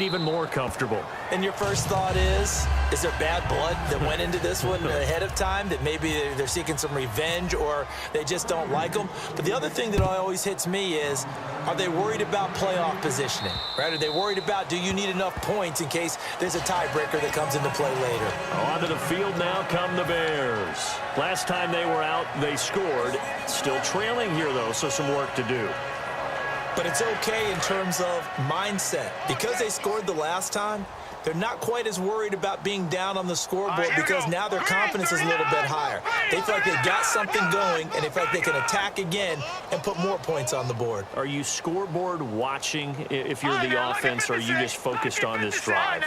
even more comfortable. And your first thought is there bad blood that went into this one ahead of time, that maybe they're seeking some revenge or they just don't like them? But the other thing that always hits me is, are they worried about playoff positioning? Right? Are they worried about, do you need enough points in case there's a tiebreaker that comes into play later? Onto the field now come the Bears. Last time they were out, they scored. Still trailing here, though, so some work to do. But it's okay in terms of mindset. Because they scored the last time, they're not quite as worried about being down on the scoreboard because now their confidence is a little bit higher. They feel like they've got something going, and they feel like they can attack again and put more points on the board. Are you scoreboard watching if you're the offense, or are you just focused on this drive?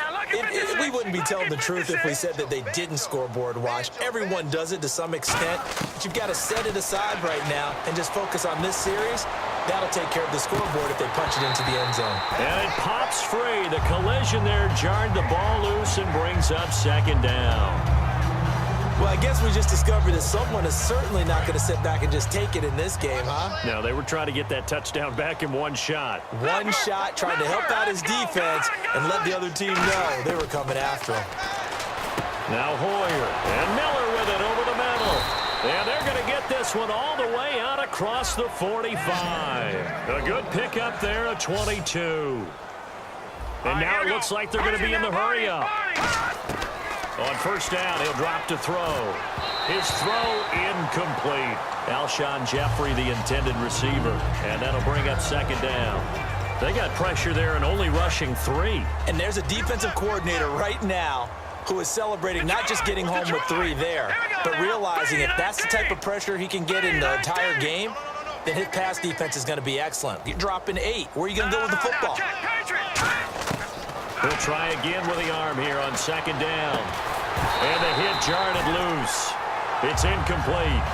We wouldn't be telling the truth if we said that they didn't scoreboard watch. Everyone does it to some extent, but you've got to set it aside right now and just focus on this series. That'll take care of the scoreboard if they punch it into the end zone. And it pops free. The collision there jarred the ball loose and brings up second down. Well, I guess we just discovered that someone is certainly not going to sit back and just take it in this game, huh? No, they were trying to get that touchdown back in one shot. One shot, trying to help out his defense and let the other team know they were coming after him. Now Hoyer and Miller with it over the middle. And they're going to get this one all the way out across the 45. A good pickup there at 22. And now it looks like they're going to be in the hurry-up. On first down, he'll drop to throw. His throw incomplete. Alshon Jeffrey, the intended receiver. And that'll bring up second down. They got pressure there and only rushing 3. And there's a defensive coordinator right now who is celebrating not just getting home with 3 there, but realizing if that's the type of pressure he can get in the entire game, then his pass defense is going to be excellent. You're dropping 8. Where are you going to go with the football? He'll try again with the arm here on second down. And the hit jarred it loose. It's incomplete.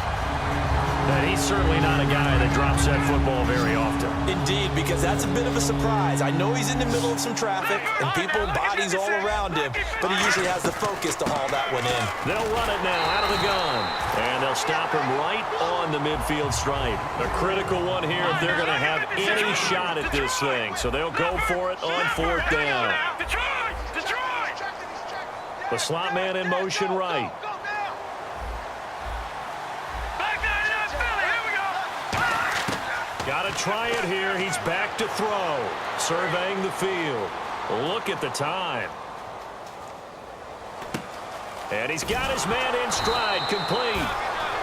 And he's certainly not a guy that drops that football very often. Indeed, because that's a bit of a surprise. I know he's in the middle of some traffic and people, bodies all around him, but he usually has the focus to haul that one in. They'll run it now out of the gun. And they'll stop him right on the midfield stripe. A critical one here if they're going to have any shot at this thing. So they'll go for it on fourth down. The slot man in motion right. Got to try it here. He's back to throw. Surveying the field. Look at the time. And he's got his man in stride, complete.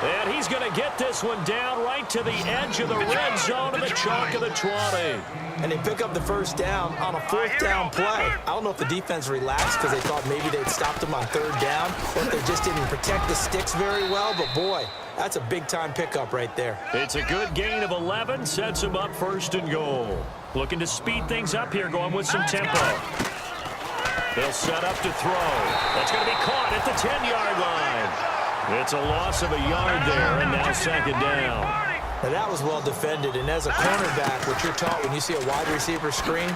And he's going to get this one down right to the edge of the red zone of the chalk of the 20. And they pick up the first down on a fourth down play. I don't know if the defense relaxed because they thought maybe they'd stopped them on third down, or if they just didn't protect the sticks very well. But, boy, that's a big-time pickup right there. It's a good gain of 11, sets him up first and goal. Looking to speed things up here, going with some tempo. They'll set up to throw. That's going to be caught at the 10-yard line. It's a loss of a yard there, and now second down. Now that was well defended, and as a cornerback, what you're taught when you see a wide receiver screen,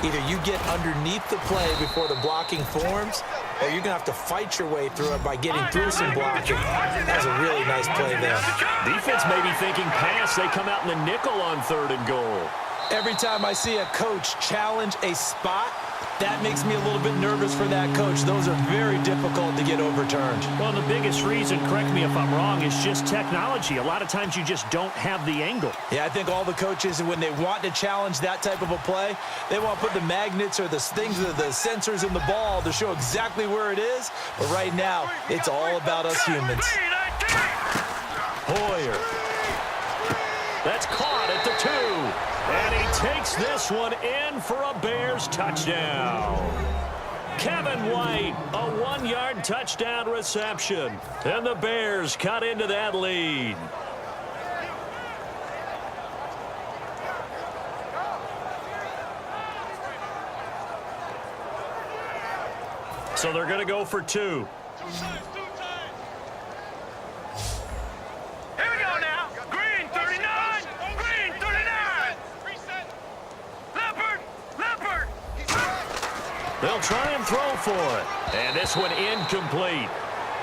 either you get underneath the play before the blocking forms, or you're going to have to fight your way through it by getting through some blocking. That was a really nice play there. Defense may be thinking pass. They come out in the nickel on third and goal. Every time I see a coach challenge a spot, that makes me a little bit nervous for that coach. Those are very difficult to get overturned. Well, the biggest reason, correct me if I'm wrong, is just technology. A lot of times you just don't have the angle. Yeah, I think all the coaches, when they want to challenge that type of a play, they want to put the magnets or the things, the sensors in the ball to show exactly where it is. But right now, it's all about us humans. Hoyer. That's caught at the 2. And he takes this one in for a Bears touchdown. Kevin White, a 1-yard touchdown reception. And the Bears cut into that lead. So they're going to go for 2. They'll try and throw for it. And this one incomplete.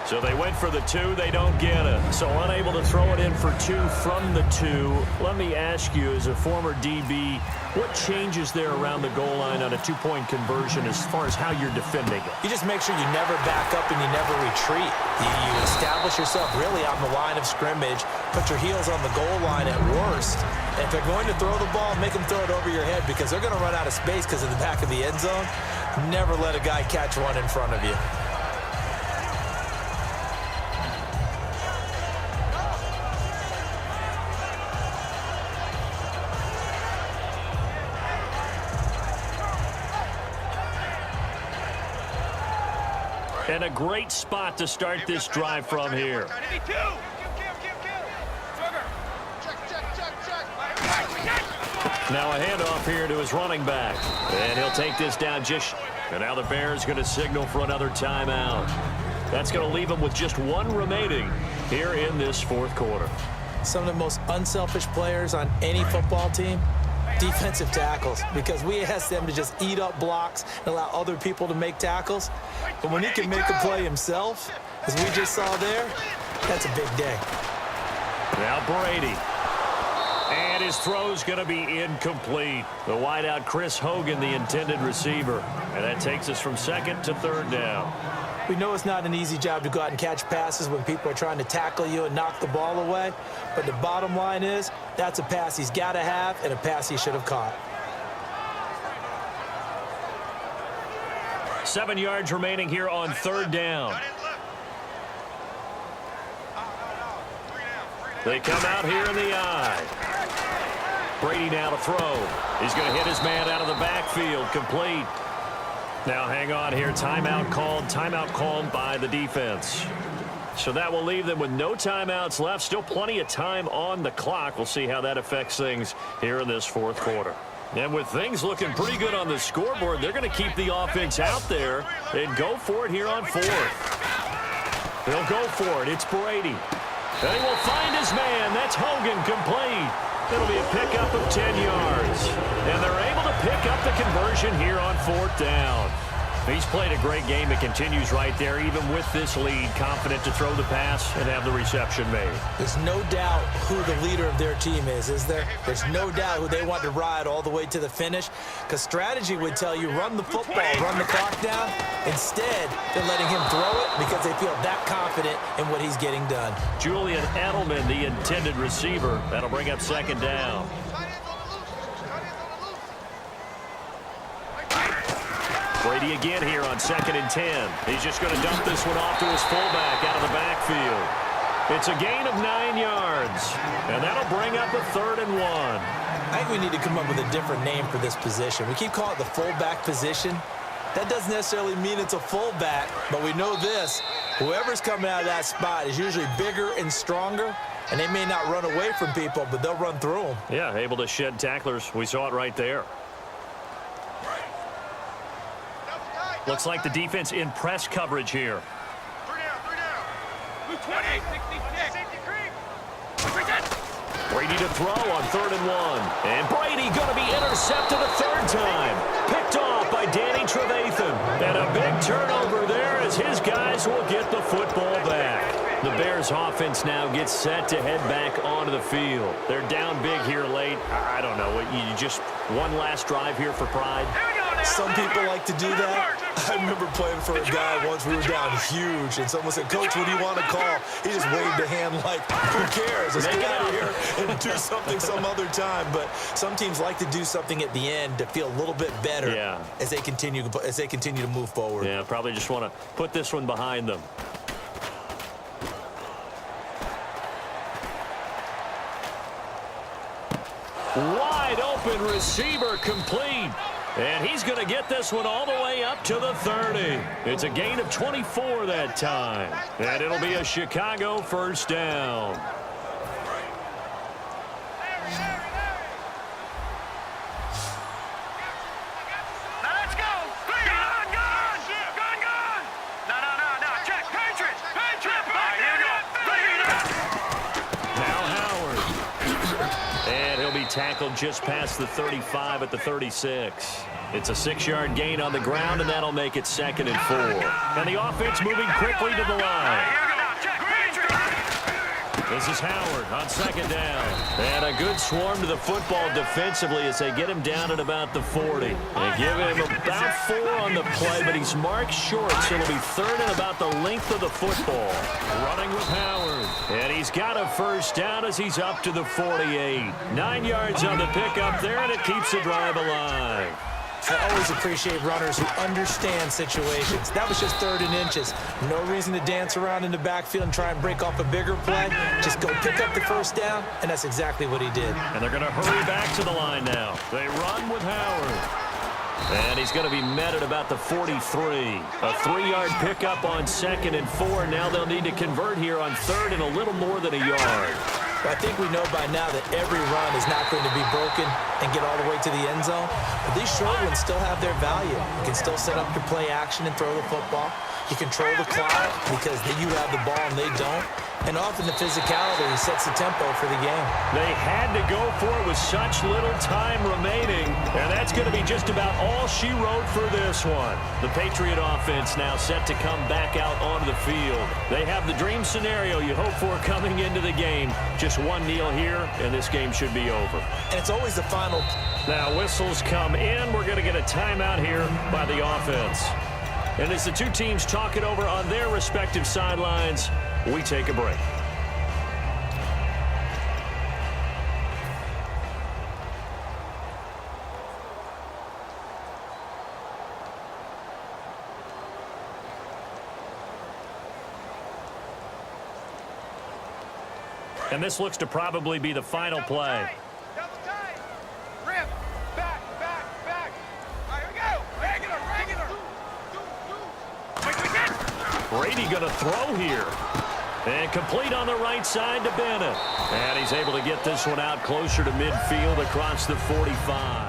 So they went for the 2. They don't get it. So unable to throw it in for 2 from the 2. Let me ask you, as a former DB, what changes there around the goal line on a 2-point conversion as far as how you're defending it? You just make sure you never back up and you never retreat. You establish yourself really on the line of scrimmage, put your heels on the goal line at worst. And if they're going to throw the ball, make them throw it over your head because they're going to run out of space because of the back of the end zone. Never let a guy catch one in front of you. And a great spot to start this drive from here. Now a handoff here to his running back. And he'll take this down just... And now the Bears going to signal for another timeout. That's going to leave them with just 1 remaining here in this 4th quarter. Some of the most unselfish players on any football team, defensive tackles, because we ask them to just eat up blocks and allow other people to make tackles. But when he can make a play himself, as we just saw there, that's a big day. Now Brady. And his throw's going to be incomplete. The wideout Chris Hogan, the intended receiver. And that takes us from 2nd to 3rd down. We know it's not an easy job to go out and catch passes when people are trying to tackle you and knock the ball away. But the bottom line is, that's a pass he's got to have and a pass he should have caught. 7 yards remaining here on 3rd down. They come out here in the eye. Brady now to throw. He's going to hit his man out of the backfield. Complete. Now hang on here. Timeout called by the defense. So that will leave them with no timeouts left. Still plenty of time on the clock. We'll see how that affects things here in this 4th quarter. And with things looking pretty good on the scoreboard, they're going to keep the offense out there and go for it here on 4th. They'll go for it. It's Brady. And he will find his man. That's Hogan, complete. It'll be a pickup of 10 yards. And they're able to pick up the conversion here on 4th down. He's played a great game. It continues right there, even with this lead, confident to throw the pass and have the reception made. There's no doubt who the leader of their team is there? There's no doubt who they want to ride all the way to the finish, because strategy would tell you run the football, run the clock down. Instead, they're letting him throw it because they feel that confident in what he's getting done. Julian Edelman, the intended receiver. That'll bring up 2nd down. Brady again here on 2nd and 10. He's just going to dump this one off to his fullback out of the backfield. It's a gain of 9 yards, and that'll bring up a 3rd and 1. I think we need to come up with a different name for this position. We keep calling it the fullback position. That doesn't necessarily mean it's a fullback, but we know this. Whoever's coming out of that spot is usually bigger and stronger, and they may not run away from people, but they'll run through them. Yeah, able to shed tacklers. We saw it right there. Looks like the defense in press coverage here. 3 down. Move 20. 66. Safety creep. Brady to throw on 3rd and 1. And Brady going to be intercepted a 3rd time. Picked off by Danny Trevathan. And a big turnover there as his guys will get the football back. The Bears offense now gets set to head back onto the field. They're down big here late. I don't know. You just one last drive here for pride. Some people like to do that. I remember playing for a guy once. We were down huge, and someone said, "Coach, what do you want to call?" He just waved a hand like, "Who cares? Let's get out of here and do something some other time." But some teams like to do something at the end to feel a little bit better as they continue to move forward. Yeah, probably just want to put this one behind them. Wide open receiver, complete. And he's going to get this one all the way up to the 30. It's a gain of 24 that time. And it'll be a Chicago 1st down. Let's go. Gone. No. Check. Patriots. Now Howard. And he'll be tackled just past the 35 at the 36. It's a 6-yard gain on the ground, and that'll make it 2nd and 4. And the offense moving quickly to the line. This is Howard on 2nd down. And a good swarm to the football defensively as they get him down at about the 40. They give him about 4 on the play, but he's marked short, so it'll be 3rd and about the length of the football. Running with Howard. And he's got a 1st down as he's up to the 48. 9 yards on the pickup there, and it keeps the drive alive. I always appreciate runners who understand situations. That was just 3rd and inches. No reason to dance around in the backfield and try and break off a bigger play. Just go pick up the 1st down, and that's exactly what he did. And they're going to hurry back to the line now. They run with Howard. And he's going to be met at about the 43. A 3-yard pickup on 2nd and 4. Now they'll need to convert here on 3rd and a little more than a yard. I think we know by now that every run is not going to be broken and get all the way to the end zone. But these short ones still have their value. You can still set up your play action and throw the football. You control the clock because you have the ball and they don't. And often the physicality sets the tempo for the game. They had to go for it with such little time remaining, and that's going to be just about all she wrote for this one. The Patriot offense now set to come back out onto the field. They have the dream scenario you hope for coming into the game. Just one kneel here, and this game should be over. And it's always the final. Now whistles come in. We're going to get a timeout here by the offense. And as the two teams talk it over on their respective sidelines, we take a break. And this looks to probably be the final play. Double time. Rip. Back. All right, here we go. Regular. Quick. Brady going to throw here. And complete on the right side to Bennett. And he's able to get this one out closer to midfield across the 45.